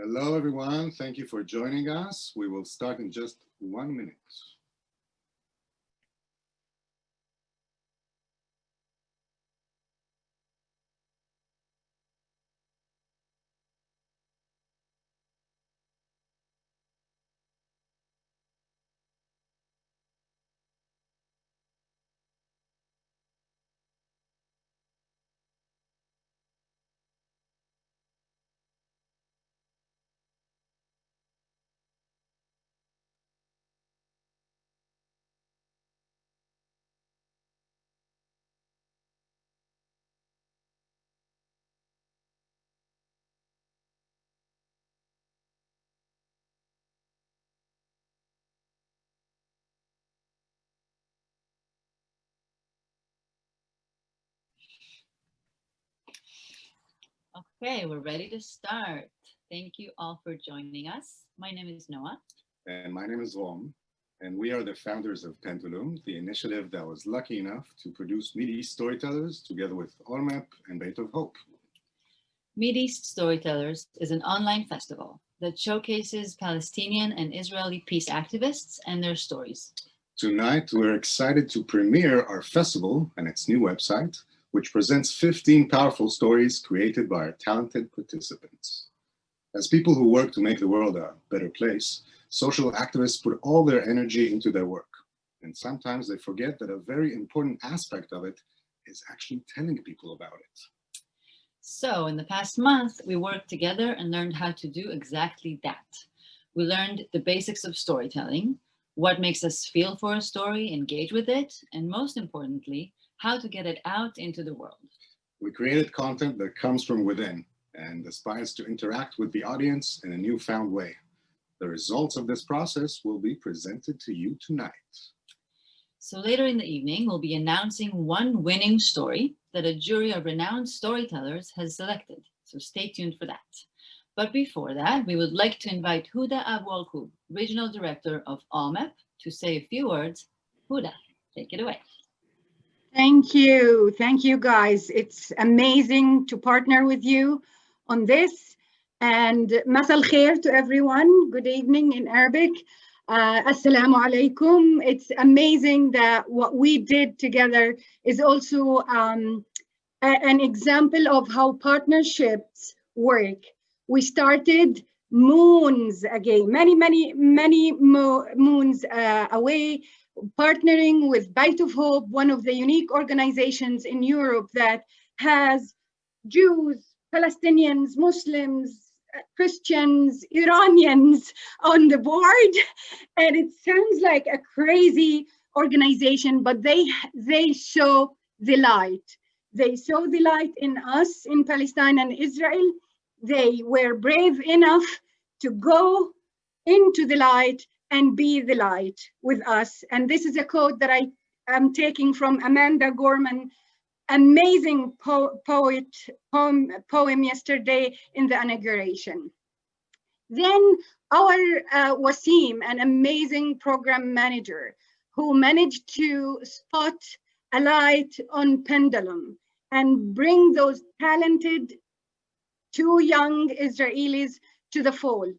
Hello, everyone. Thank you for joining us. We will start in just 1 minute. Okay, we're ready to start. Thank you all for joining us. My name is Noah. And my name is Rom, and we are the founders of Pentulum, the initiative that was lucky enough to produce EAST Storytellers together with ORMEP and Bait of Hope. EAST Storytellers is an online festival that showcases Palestinian and Israeli peace activists and their stories. Tonight, we're excited to premiere our festival and its new website, which presents 15 powerful stories created by our talented participants. As people who work to make the world a better place, social activists put all their energy into their work. And sometimes they forget that a very important aspect of it is actually telling people about it. So in the past month, we worked together and learned how to do exactly that. We learned the basics of storytelling, what makes us feel for a story, engage with it, and most importantly, how to get it out into the world. We created content that comes from within and aspires to interact with the audience in a newfound way. The results of this process will be presented to you tonight. So later in the evening, we'll be announcing one winning story that a jury of renowned storytellers has selected. So stay tuned for that. But before that, we would like to invite Huda Abu Al-Kub, Regional Director of OMEP, to say a few words. Huda, take it away. Thank you. Thank you, guys. It's amazing to partner with you on this. And masal khair to everyone. Good evening in Arabic. Assalamu alaikum. It's amazing that what we did together is also an example of how partnerships work. We started moons ago, many moons away, partnering with Bait of Hope, one of the unique organizations in Europe that has Jews, Palestinians, Muslims, Christians, Iranians on the board. And it sounds like a crazy organization, but they show the light. They saw the light in us in Palestine and Israel. They were brave enough to go into the light and be the light with us. And this is a quote that I am taking from Amanda Gorman, amazing poem yesterday in the inauguration. Then our Wasim, an amazing program manager who managed to spot a light on Pendulum and bring those talented two young Israelis to the fold,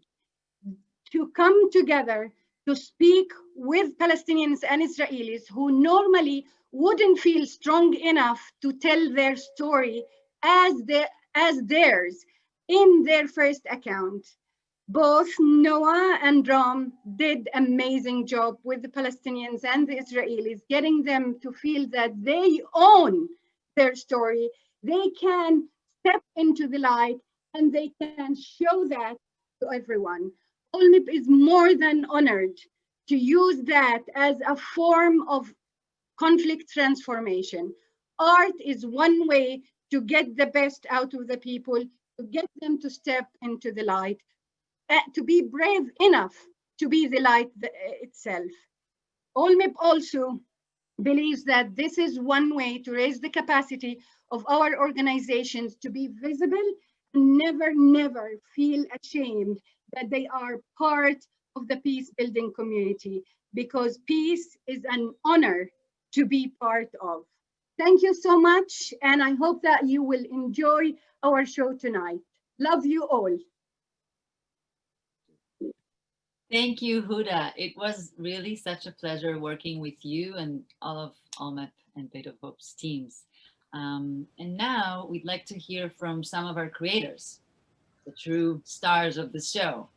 to come together to speak with Palestinians and Israelis who normally wouldn't feel strong enough to tell their story as theirs in their first account. Both Noah and Ram did amazing job with the Palestinians and the Israelis, getting them to feel that they own their story. They can step into the light and they can show that to everyone. OLMIP is more than honored to use that as a form of conflict transformation. Art is one way to get the best out of the people, to get them to step into the light, to be brave enough to be the light itself. OLMIP also believes that this is one way to raise the capacity of our organizations to be visible and never feel ashamed that they are part of the peace building community, because peace is an honor to be part of. Thank you so much, and I hope that you will enjoy our show tonight. Love you all. Thank you, Huda. It was really such a pleasure working with you and all of Almep and Beit of Hope's teams. And now we'd like to hear from some of our creators, the true stars of the show.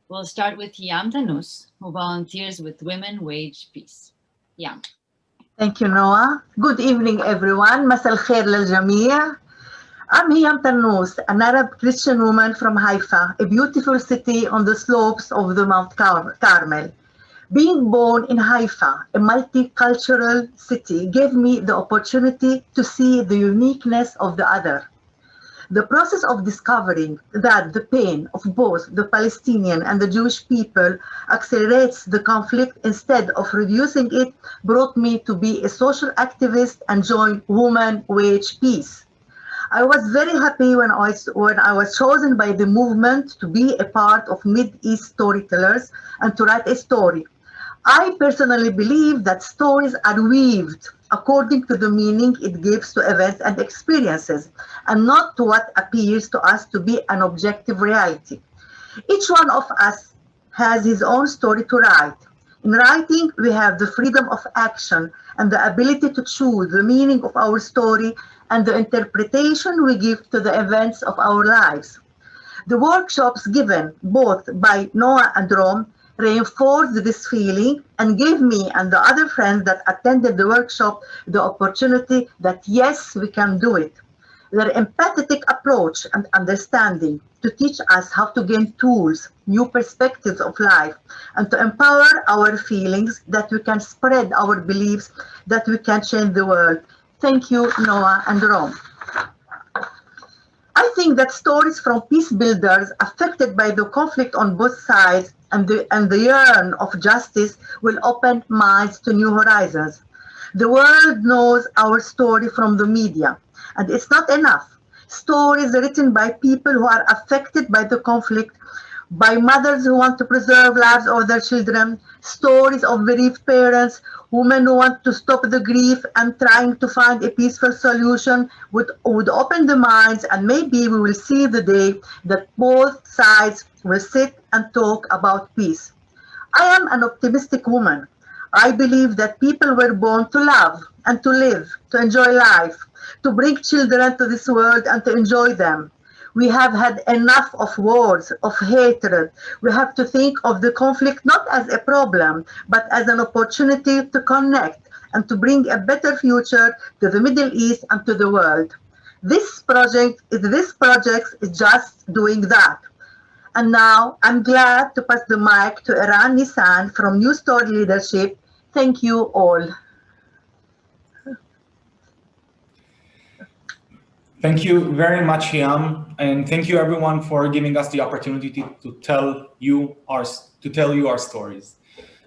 We'll start with Yam Ternuz, who volunteers with Women Wage Peace. Yam. Thank you, Noah. Good evening, everyone. مساء الخير للجميع. I'm Hiyam Ternuz, an Arab Christian woman from Haifa, a beautiful city on the slopes of the Mount Carmel. Being born in Haifa, a multicultural city, gave me the opportunity to see the uniqueness of the other. The process of discovering that the pain of both the Palestinian and the Jewish people accelerates the conflict instead of reducing it brought me to be a social activist and join Women Wage Peace. I was very happy when I was chosen by the movement to be a part of Mid-East Storytellers and to write a story. I personally believe that stories are weaved according to the meaning it gives to events and experiences, and not to what appears to us to be an objective reality. Each one of us has his own story to write. In writing, we have the freedom of action and the ability to choose the meaning of our story and the interpretation we give to the events of our lives. The workshops given both by Noah and Rom reinforced this feeling and gave me and the other friends that attended the workshop the opportunity that yes, we can do it. Their empathetic approach and understanding to teach us how to gain tools, new perspectives of life, and to empower our feelings that we can spread our beliefs, that we can change the world. Thank you, Noah and Rom. I think that stories from peace builders affected by the conflict on both sides and the yearn of justice will open minds to new horizons. The world knows our story from the media, and it's not enough. Stories written by people who are affected by the conflict, by mothers who want to preserve lives of their children, stories of bereaved parents, women who want to stop the grief and trying to find a peaceful solution would open the minds, and maybe we will see the day that both sides will sit and talk about peace. I am an optimistic woman. I believe that people were born to love and to live, to enjoy life, to bring children to this world and to enjoy them. We have had enough of wars, of hatred. We have to think of the conflict not as a problem, but as an opportunity to connect and to bring a better future to the Middle East and to the world. This project is just doing that. And now I'm glad to pass the mic to Eran Nissan from New Story Leadership. Thank you all. Thank you very much, Hiam, and thank you everyone for giving us the opportunity to tell you our stories.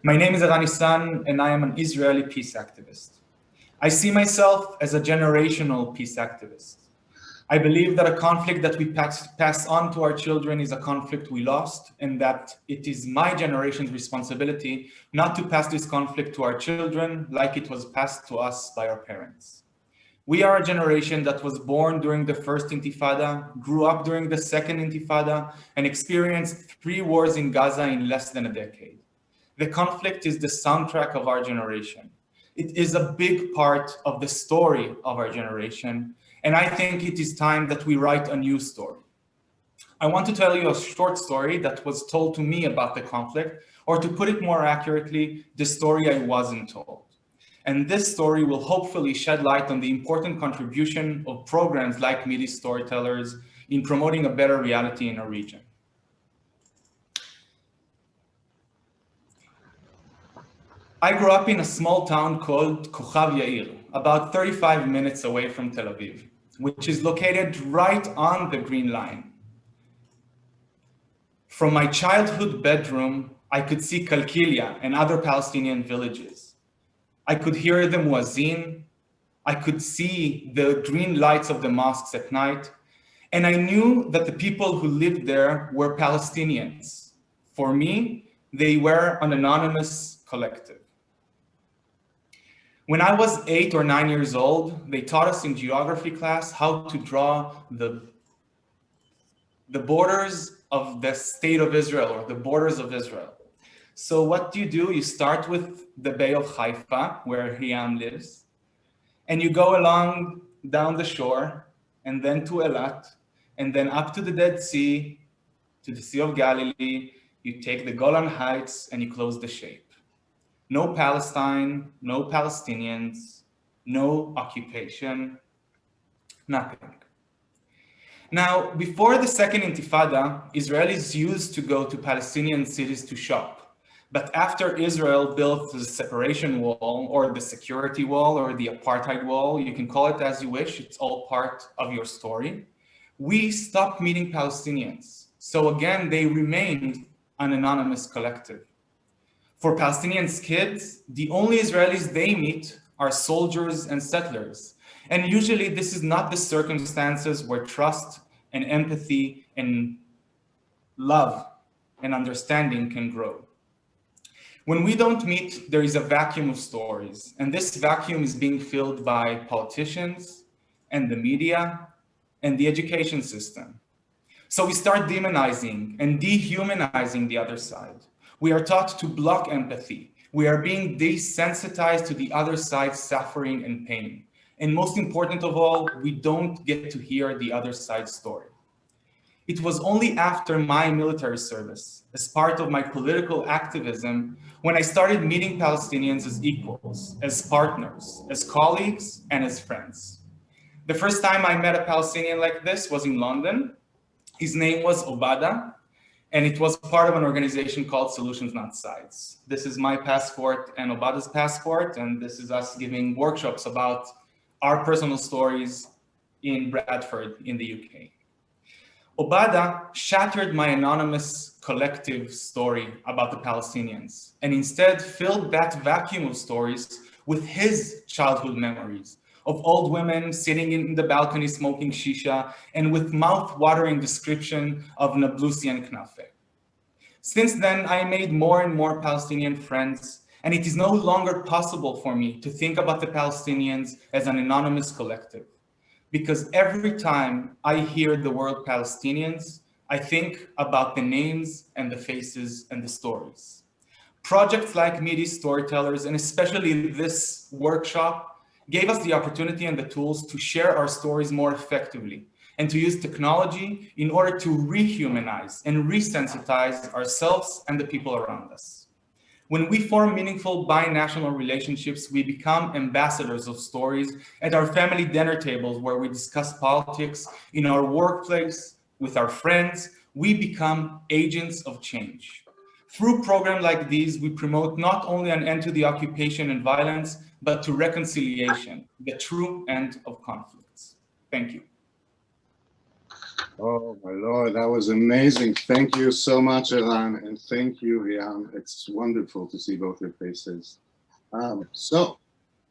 My name is Eran Nissan, and I am an Israeli peace activist. I see myself as a generational peace activist. I believe that a conflict that we pass on to our children is a conflict we lost, and that it is my generation's responsibility not to pass this conflict to our children like it was passed to us by our parents. We are a generation that was born during the first Intifada, grew up during the second Intifada, and experienced 3 wars in Gaza in less than a decade. The conflict is the soundtrack of our generation. It is a big part of the story of our generation, and I think it is time that we write a new story. I want to tell you a short story that was told to me about the conflict, or to put it more accurately, the story I wasn't told. And this story will hopefully shed light on the important contribution of programs like Mid-East Storytellers in promoting a better reality in our region. I grew up in a small town called Kochav Yair, about 35 minutes away from Tel Aviv, which is located right on the Green Line. From my childhood bedroom, I could see Kalkilia and other Palestinian villages. I could hear the muezzin, I could see the green lights of the mosques at night, and I knew that the people who lived there were Palestinians. For me, they were an anonymous collective. When I was 8 or 9 years old, they taught us in geography class how to draw the borders of the state of Israel, or the borders of Israel. So what do? You start with the Bay of Haifa, where Hiam lives, and you go along down the shore, and then to Elat, and then up to the Dead Sea, to the Sea of Galilee. You take the Golan Heights, and you close the shape. No Palestine, no Palestinians, no occupation, nothing. Now, before the Second Intifada, Israelis used to go to Palestinian cities to shop. But after Israel built the separation wall, or the security wall, or the apartheid wall, you can call it as you wish, it's all part of your story, we stopped meeting Palestinians. So again, they remained an anonymous collective. For Palestinians' kids, the only Israelis they meet are soldiers and settlers. And usually this is not the circumstances where trust and empathy and love and understanding can grow. When we don't meet, there is a vacuum of stories. And this vacuum is being filled by politicians and the media and the education system. So we start demonizing and dehumanizing the other side. We are taught to block empathy. We are being desensitized to the other side's suffering and pain. And most important of all, we don't get to hear the other side's story. It was only after my military service, as part of my political activism, when I started meeting Palestinians as equals, as partners, as colleagues, and as friends. The first time I met a Palestinian like this was in London. His name was Obada, and it was part of an organization called Solutions Not Sides. This is my passport and Obada's passport, and this is us giving workshops about our personal stories in Bradford in the UK. Obada shattered my anonymous collective story about the Palestinians and instead filled that vacuum of stories with his childhood memories of old women sitting in the balcony smoking shisha and with mouth-watering description of Nablusi and Knafe. Since then, I made more and more Palestinian friends, and it is no longer possible for me to think about the Palestinians as an anonymous collective. Because every time I hear the word Palestinians, I think about the names and the faces and the stories. Projects like EAST Storytellers, and especially this workshop, gave us the opportunity and the tools to share our stories more effectively and to use technology in order to rehumanize and resensitize ourselves and the people around us. When we form meaningful binational relationships, we become ambassadors of stories at our family dinner tables where we discuss politics, in our workplace, with our friends. We become agents of change. Through programs like these, we promote not only an end to the occupation and violence, but to reconciliation, the true end of conflicts. Thank you. Oh my Lord, that was amazing. Thank you so much, Eran, and thank you, Rian. It's wonderful to see both your faces. So,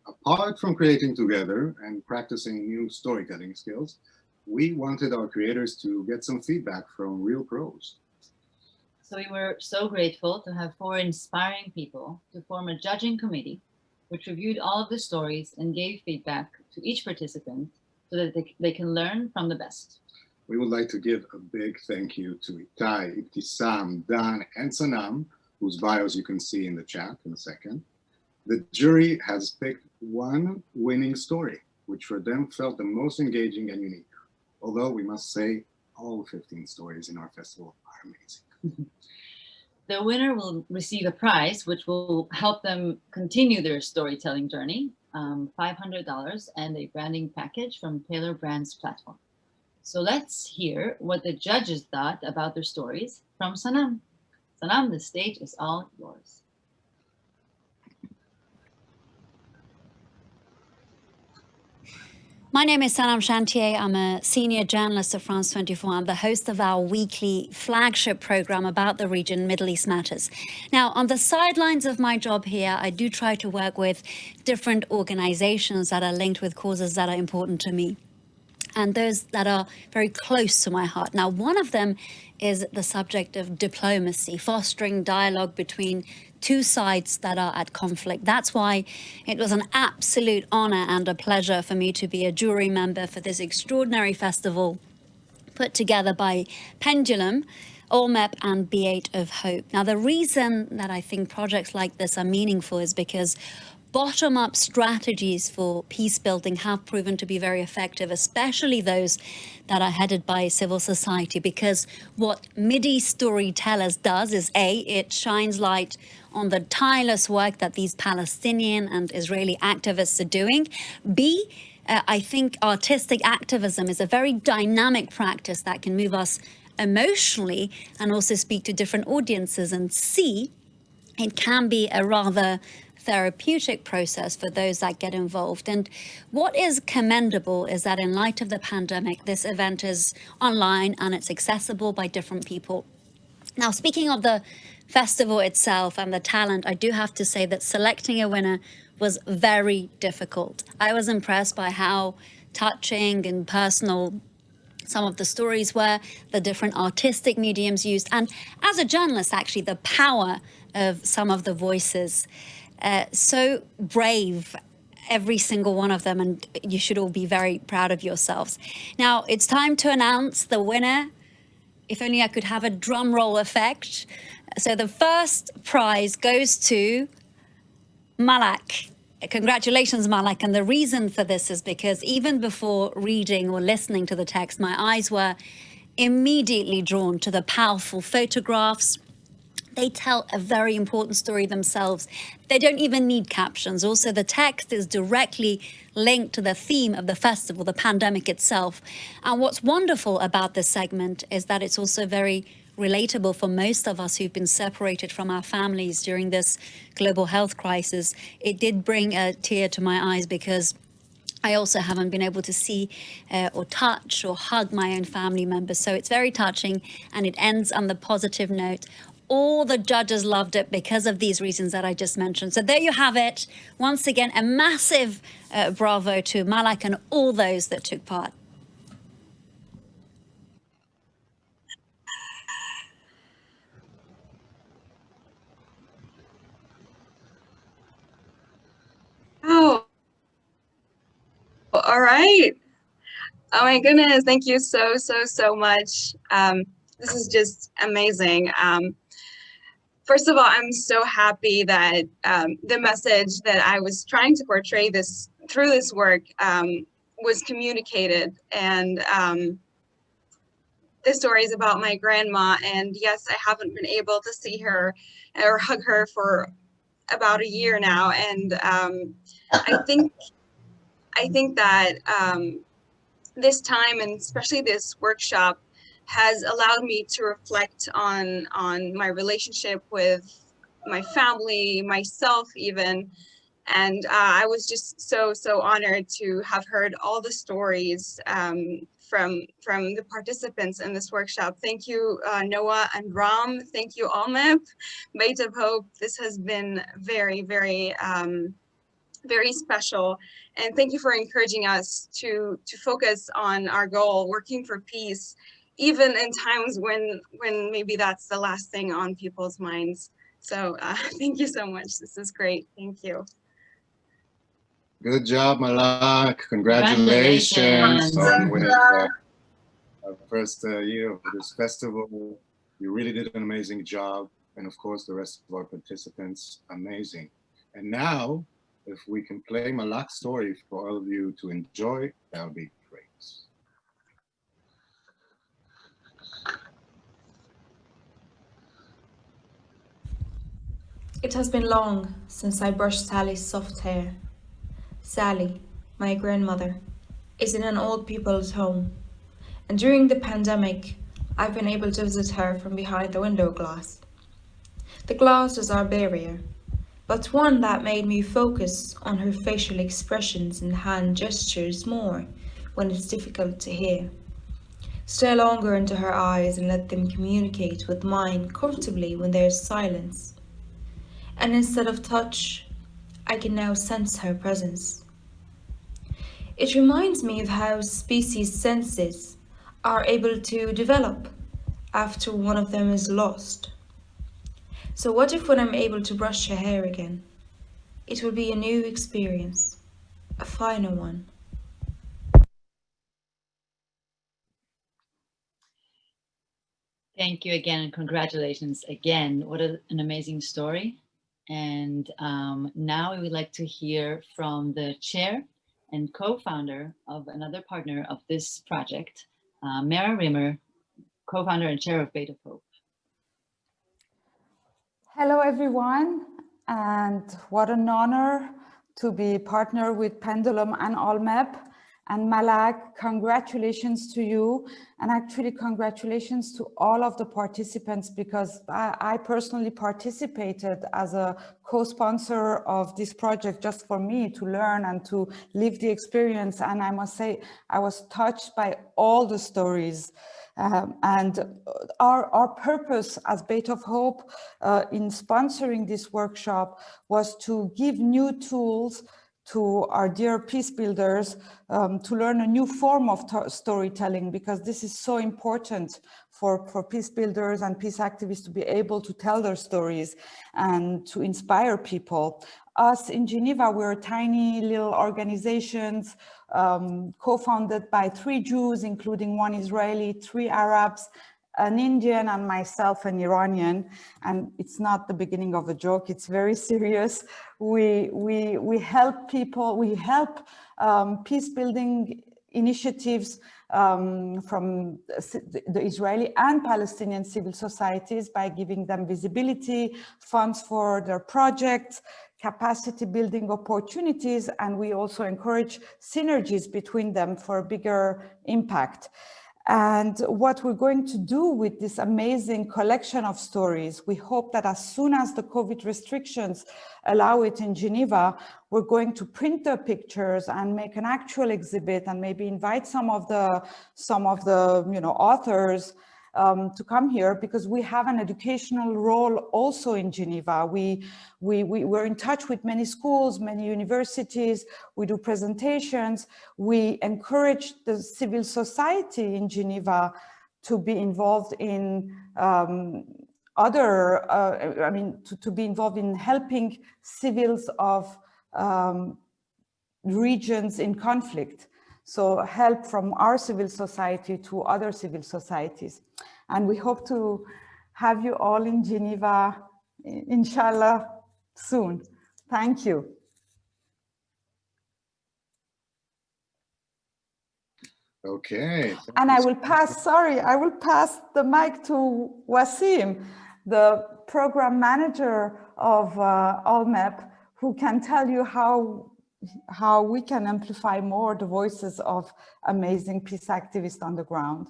apart from creating together and practicing new storytelling skills, we wanted our creators to get some feedback from real pros. So we were so grateful to have 4 inspiring people to form a judging committee, which reviewed all of the stories and gave feedback to each participant so that they can learn from the best. We would like to give a big thank you to Itai, Ibtisam, Dan, and Sanam, whose bios you can see in the chat in a second. The jury has picked one winning story, which for them felt the most engaging and unique. Although we must say all 15 stories in our festival are amazing. The winner will receive a prize, which will help them continue their storytelling journey, $500 and a branding package from Taylor Brands platform. So let's hear what the judges thought about their stories from Sanam. Sanam, the stage is all yours. My name is Sanam Chantier. I'm a senior journalist at France 24. I'm the host of our weekly flagship program about the region, Middle East Matters. Now, on the sidelines of my job here, I do try to work with different organizations that are linked with causes that are important to me, and those that are very close to my heart. Now, one of them is the subject of diplomacy, fostering dialogue between two sides that are at conflict. That's why it was an absolute honor and a pleasure for me to be a jury member for this extraordinary festival put together by Pendulum, OLMEP and B8 of Hope. Now, the reason that I think projects like this are meaningful is because bottom-up strategies for peace building have proven to be very effective, especially those that are headed by civil society, because what Mideast Storytellers does is A, it shines light on the tireless work that these Palestinian and Israeli activists are doing. B, I think artistic activism is a very dynamic practice that can move us emotionally and also speak to different audiences. And C, it can be a rather therapeutic process for those that get involved. And what is commendable is that in light of the pandemic, this event is online and it's accessible by different people. Now, speaking of the festival itself and the talent, I do have to say that selecting a winner was very difficult. I was impressed by how touching and personal some of the stories were, the different artistic mediums used, and as a journalist, actually, the power of some of the voices. So brave, every single one of them, and you should all be very proud of yourselves. Now, it's time to announce the winner. If only I could have a drum roll effect. So the first prize goes to Malak. Congratulations, Malak. And the reason for this is because even before reading or listening to the text, my eyes were immediately drawn to the powerful photographs. They tell a very important story themselves. They don't even need captions. Also, the text is directly linked to the theme of the festival, the pandemic itself. And what's wonderful about this segment is that it's also very relatable for most of us who've been separated from our families during this global health crisis. It did bring a tear to my eyes because I also haven't been able to see or touch or hug my own family members. So it's very touching, and it ends on the positive note. All the judges loved it because of these reasons that I just mentioned. So there you have it. Once again, a massive bravo to Malak and all those that took part. Oh, all right. Oh my goodness, thank you so much. This is just amazing. First of all, I'm so happy that the message that I was trying to portray through this work was communicated. And this story is about my grandma, and yes, I haven't been able to see her or hug her for about a year now. And I think that this time, and especially this workshop, has allowed me to reflect on my relationship with my family, myself even. And I was just so honored to have heard all the stories from the participants in this workshop. Thank you, Noah and Ram. Thank you, Almep, B8 of Hope. This has been very special. And thank you for encouraging us to focus on our goal, working for peace, even in times when maybe that's the last thing on people's minds. So thank you so much. This is great. Thank you. Good job, Malak. Congratulations on winning our first year of this festival. You really did an amazing job. And of course, the rest of our participants, amazing. And now, if we can play Malak's story for all of you to enjoy, that would be great. It has been long since I brushed Sally's soft hair. Sally, my grandmother, is in an old people's home, and during the pandemic, I've been able to visit her from behind the window glass. The glass was our barrier, but one that made me focus on her facial expressions and hand gestures more when it's difficult to hear. Stare longer into her eyes and let them communicate with mine comfortably when there's silence. And instead of touch, I can now sense her presence. It reminds me of how species' senses are able to develop after one of them is lost. So what if when I'm able to brush her hair again, it will be a new experience, a finer one. Thank you again, and congratulations again. What an amazing story. And now we would like to hear from the chair and co-founder of another partner of this project, Mara Rimmer, co-founder and chair of Bait of Hope. Hello, everyone, and what an honor to be partner with Pendulum and Allmap. And Malak, congratulations to you, and actually congratulations to all of the participants, because I personally participated as a co-sponsor of this project just for me to learn and to live the experience. And I must say, I was touched by all the stories. And our purpose as Bait of Hope in sponsoring this workshop was to give new tools to our dear peace builders to learn a new form of storytelling, because this is so important for peace builders and peace activists to be able to tell their stories and to inspire people. Us in Geneva, we're tiny little organizations co-founded by 3 Jews, including 1 Israeli, 3 Arabs, an Indian, and myself, an Iranian. And it's not the beginning of a joke, it's very serious. We help people, we help peace building initiatives from the Israeli and Palestinian civil societies by giving them visibility, funds for their projects, capacity building opportunities, and we also encourage synergies between them for a bigger impact. And what we're going to do with this amazing collection of stories, we hope that as soon as the COVID restrictions allow it in Geneva, we're going to print the pictures and make an actual exhibit, and maybe invite some of the authors to come here, because we have an educational role also in Geneva. We're in touch with many schools, many universities, we do presentations, we encourage the civil society in Geneva to be involved in to be involved in helping civils of regions in conflict. So help from our civil society to other civil societies. And we hope to have you all in Geneva, inshallah, soon. Thank you. Okay. And I will pass the mic to Wasim, the program manager of Allmap, who can tell you how we can amplify more the voices of amazing peace activists on the ground.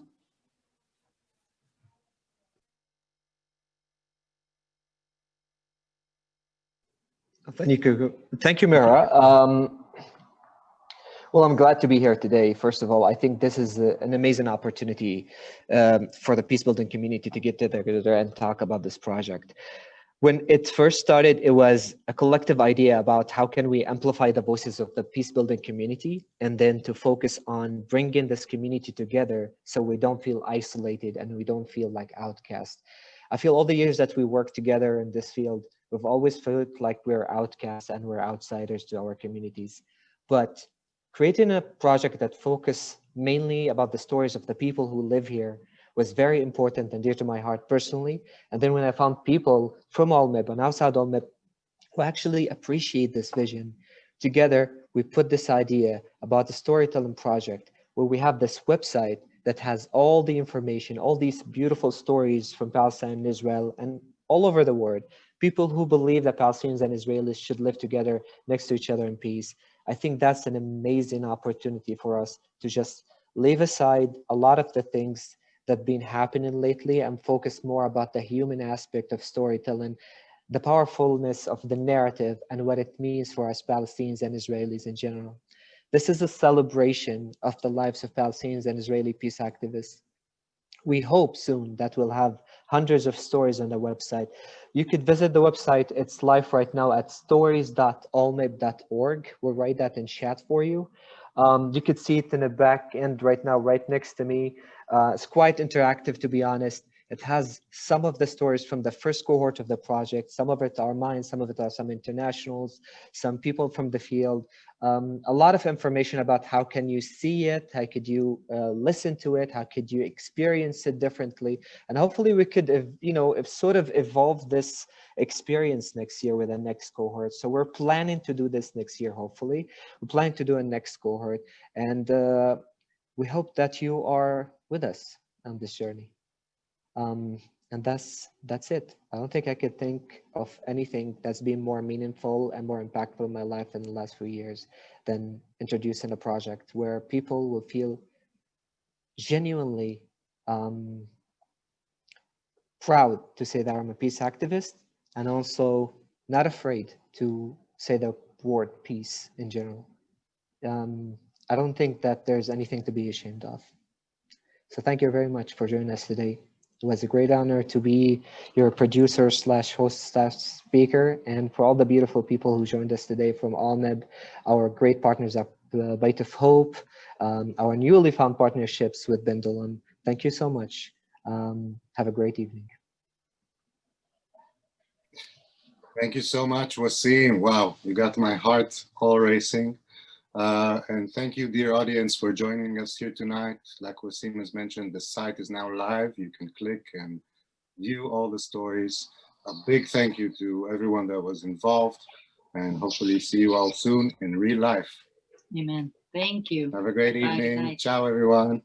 Thank you, Mara. Well, I'm glad to be here today. First of all, I think this is an amazing opportunity for the peace building community to get together and talk about this project. When it first started, it was a collective idea about how can we amplify the voices of the peace building community, and then to focus on bringing this community together so we don't feel isolated and we don't feel like outcasts. I feel all the years that we work together in this field, we've always felt like we're outcasts and we're outsiders to our communities. But creating a project that focuses mainly about the stories of the people who live here was very important and dear to my heart personally. And then when I found people from Allmap and outside Allmap who actually appreciate this vision, together we put this idea about the storytelling project, where we have this website that has all the information, all these beautiful stories from Palestine and Israel and all over the world, people who believe that Palestinians and Israelis should live together next to each other in peace. I think that's an amazing opportunity for us to just leave aside a lot of the things that have been happening lately and focus more about the human aspect of storytelling, the powerfulness of the narrative and what it means for us Palestinians and Israelis in general. This is a celebration of the lives of Palestinians and Israeli peace activists. We hope soon that we'll have hundreds of stories on the website. You could visit the website. It's live right now at stories.allmap.org. We'll write that in chat for you. You could see it in the back end right now, right next to me. It's quite interactive, to be honest. It has some of the stories from the first cohort of the project. Some of it are mine, some of it are some internationals, some people from the field. A lot of information about how can you see it, how could you listen to it, how could you experience it differently, and hopefully we could, sort of evolve this experience next year with the next cohort. So we're planning to do this next year. Hopefully, we're planning to do a next cohort, and we hope that you are with us on this journey. And that's it. I don't think I could think of anything that's been more meaningful and more impactful in my life in the last few years than introducing a project where people will feel genuinely proud to say that I'm a peace activist, and also not afraid to say the word peace in general. I don't think that there's anything to be ashamed of. So thank you very much for joining us today. It was a great honor to be your producer / host / speaker, and for all the beautiful people who joined us today from ALMEB, our great partners at Bite of Hope, our newly found partnerships with Pendulum. Thank you so much. Have a great evening. Thank you so much, Wasim. Wow, you got my heart all racing. And thank you, dear audience, for joining us here tonight. Like Wasim has mentioned, the site is now live. You can click and view all the stories. A big thank you to everyone that was involved, and hopefully see you all soon in real life. Amen. Thank you. Have a great Bye. evening. Bye. Ciao, everyone.